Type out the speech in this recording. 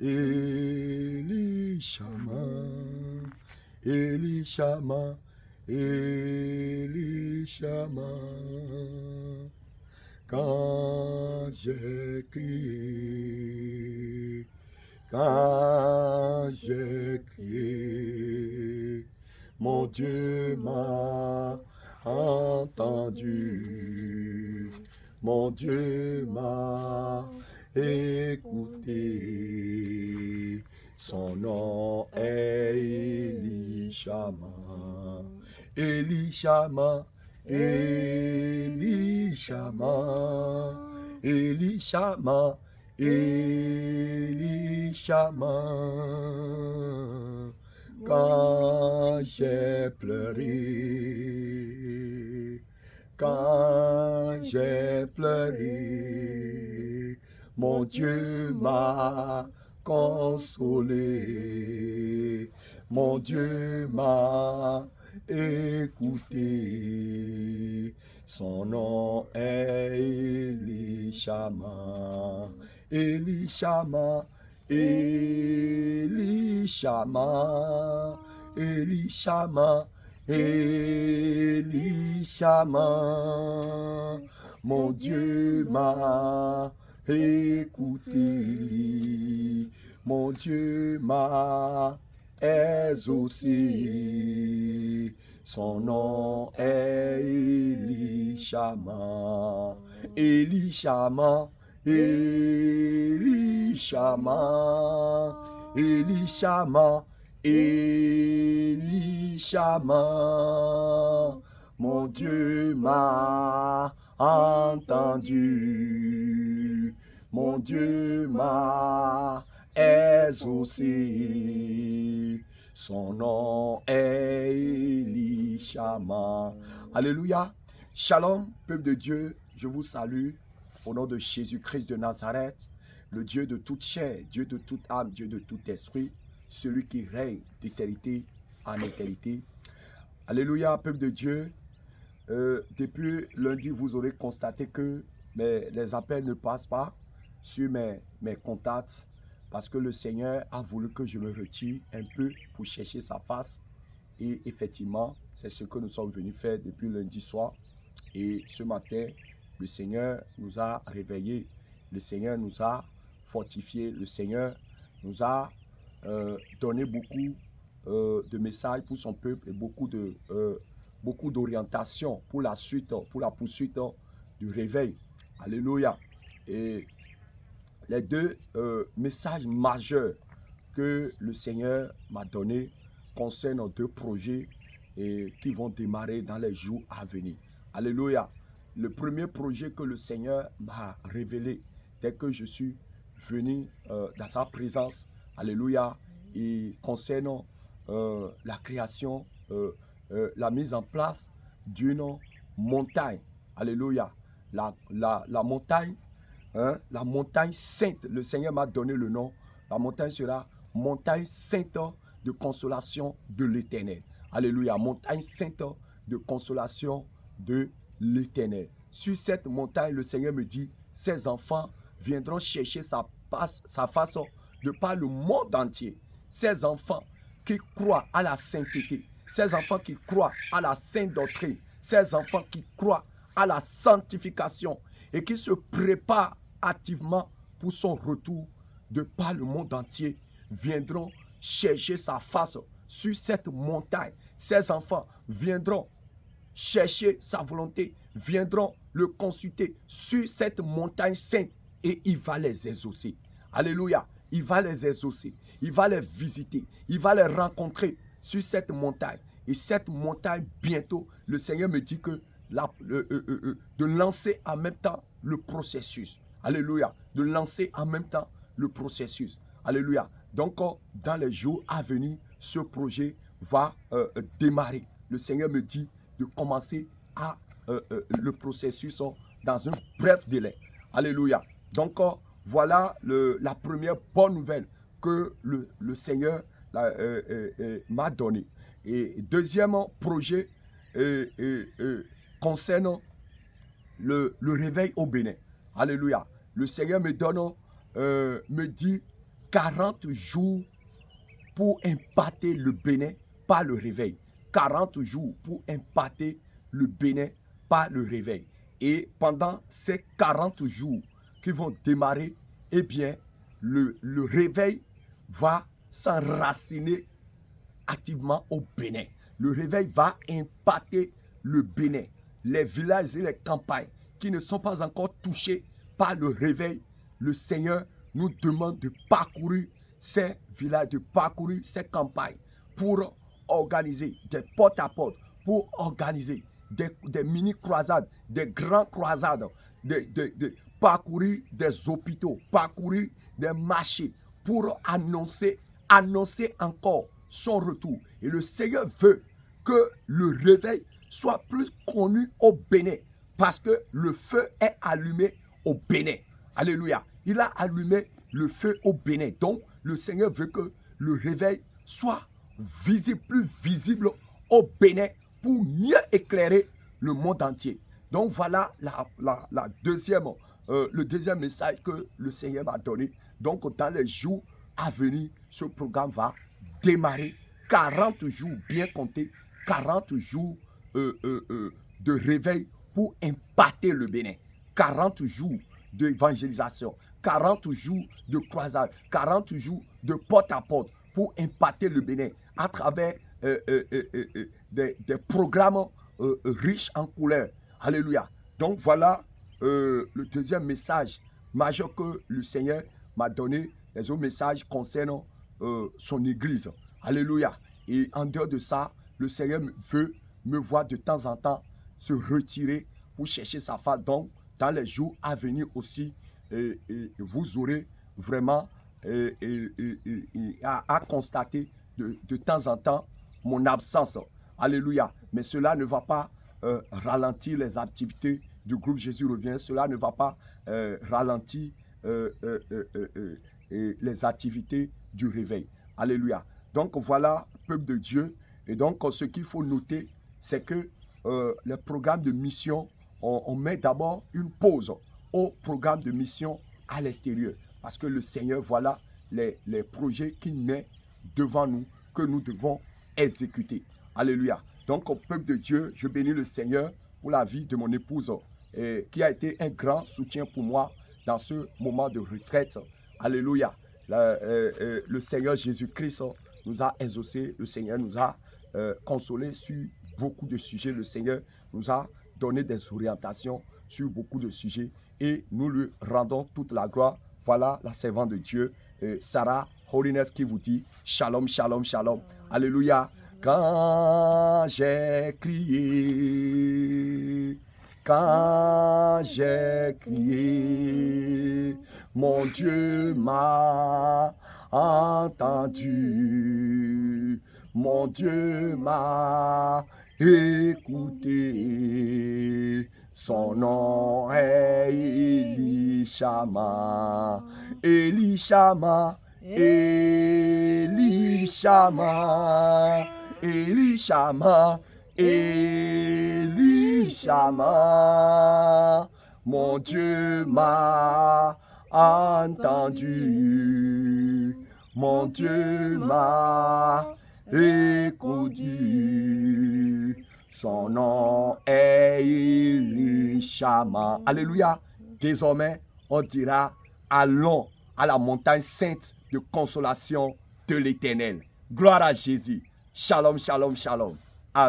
Elishama, Elishama, Elishama. Quand j'ai crié, quand j'ai crié, mon Dieu m'a entendu, mon Dieu m'a écouté. Son nom est Elishama, Elishama, Elishama, Elishama, Elishama. Quand j'ai pleuré, quand j'ai pleuré, mon Dieu m'a consolé, mon Dieu m'a écouté. Son nom est Elishama, Elishama, Elishama, Elishama, Elishama. Mon Dieu m'a écouté, mon Dieu m'a exaucé. Son nom est Elishama, Elishama, Elishama, Elishama, Elishama. Mon Dieu m'a entendu, mon Dieu m'a exaucé. Son nom est Elishama. Alléluia. Shalom, peuple de Dieu, je vous salue au nom de Jésus-Christ de Nazareth, le Dieu de toute chair, Dieu de toute âme, Dieu de tout esprit, celui qui règne d'éternité en éternité. Alléluia, peuple de Dieu. Depuis lundi, vous aurez constaté que les appels ne passent pas sur mes contacts parce que le Seigneur a voulu que je me retire un peu pour chercher sa face. Et effectivement, c'est ce que nous sommes venus faire depuis lundi soir. Et ce matin, le Seigneur nous a réveillés, le Seigneur nous a fortifiés, le Seigneur nous a donné beaucoup de messages pour son peuple et beaucoup d'orientation pour la suite, pour la poursuite du réveil. Alléluia. Et les deux messages majeurs que le Seigneur m'a donnés concernent deux projets qui vont démarrer dans les jours à venir. Alléluia. Le premier projet que le Seigneur m'a révélé dès que je suis venu dans sa présence, alléluia, il concerne la création, la mise en place d'une montagne. Alléluia. La montagne, hein, la montagne sainte, le Seigneur m'a donné le nom. La montagne sera montagne sainte de consolation de l'Éternel. Alléluia. Montagne sainte de consolation de l'Éternel. Sur cette montagne, le Seigneur me dit, ses enfants viendront chercher sa face de par le monde entier. Ces enfants qui croient à la sainteté, ces enfants qui croient à la sainte doctrine, ces enfants qui croient à la sanctification et qui se préparent activement pour son retour de par le monde entier, viendront chercher sa face sur cette montagne. Ces enfants viendront chercher sa volonté, viendront le consulter sur cette montagne sainte et il va les exaucer. Alléluia. Il va les exaucer, il va les visiter, il va les rencontrer sur cette montagne. Et cette montagne, bientôt, le Seigneur me dit que de lancer en même temps le processus. Alléluia. De lancer en même temps le processus. Alléluia. Donc, dans les jours à venir, ce projet va démarrer. Le Seigneur me dit de commencer le processus dans un bref délai. Alléluia. Donc, voilà la première bonne nouvelle que le Seigneur m'a donnée. Et deuxième projet concerne le réveil au Bénin. Alléluia. Le Seigneur me dit 40 jours pour imparter le bénin par le réveil. 40 jours pour imparter le bénin par le réveil. Et pendant ces 40 jours qui vont démarrer, eh bien, le réveil va s'enraciner activement au Bénin. Le réveil va impacter le Bénin. Les villages et les campagnes qui ne sont pas encore touchés par le réveil, le Seigneur nous demande de parcourir ces villages, de parcourir ces campagnes pour organiser des porte-à-porte, pour organiser des mini-croisades, des grandes croisades, de parcourir des hôpitaux, parcourir des marchés pour annoncer encore son retour. Et le Seigneur veut que le réveil soit plus connu au Bénin parce que le feu est allumé au Bénin. Alléluia. Il a allumé le feu au Bénin. Donc, le Seigneur veut que le réveil soit visible, plus visible au Bénin pour mieux éclairer le monde entier. Donc, voilà le deuxième message que le Seigneur m'a donné. Donc, dans les jours à venir, ce programme va démarrer. 40 jours, bien comptés, 40 jours de réveil pour impacter le Bénin. 40 jours d'évangélisation, 40 jours de croisade, 40 jours de porte-à-porte pour impacter le Bénin à travers des programmes riches en couleurs. Alléluia. Donc voilà le deuxième message majeur que le Seigneur m'a donné. Les autres messages concernent son église. Alléluia. Et en dehors de ça, le Seigneur veut me voir de temps en temps se retirer pour chercher sa femme. Donc, dans les jours à venir aussi, vous aurez vraiment à constater de temps en temps mon absence. Alléluia. Mais cela ne va pas ralentir les activités du groupe Jésus revient. Cela ne va pas ralentir les activités du réveil. Alléluia. Donc voilà, peuple de Dieu. Et donc ce qu'il faut noter, c'est que le programme de mission, on met d'abord une pause au programme de mission à l'extérieur. Parce que le Seigneur, voilà les projets qu'il met devant nous, que nous devons exécuter. Alléluia. Donc au peuple de Dieu, je bénis le Seigneur pour la vie de mon épouse, qui a été un grand soutien pour moi dans ce moment de retraite. Alléluia. Le Seigneur Jésus-Christ nous a exaucés, le Seigneur nous a consolés sur beaucoup de sujets. Le Seigneur nous a donné des orientations sur beaucoup de sujets et nous lui rendons toute la gloire. Voilà la servante de Dieu, Sarah Holiness, qui vous dit shalom, shalom, shalom. Alléluia. Quand j'ai crié, mon Dieu m'a entendu, mon Dieu m'a écouté. Son nom est Elishama, Elishama, Elishama, Elishama, Elishama. Mon Dieu m'a entendu, mon Dieu m'a écouté. Son nom est Elishama. Alléluia. Désormais, on dira allons à la montagne sainte de consolation de l'Éternel. Gloire à Jésus. Shalom, shalom, shalom.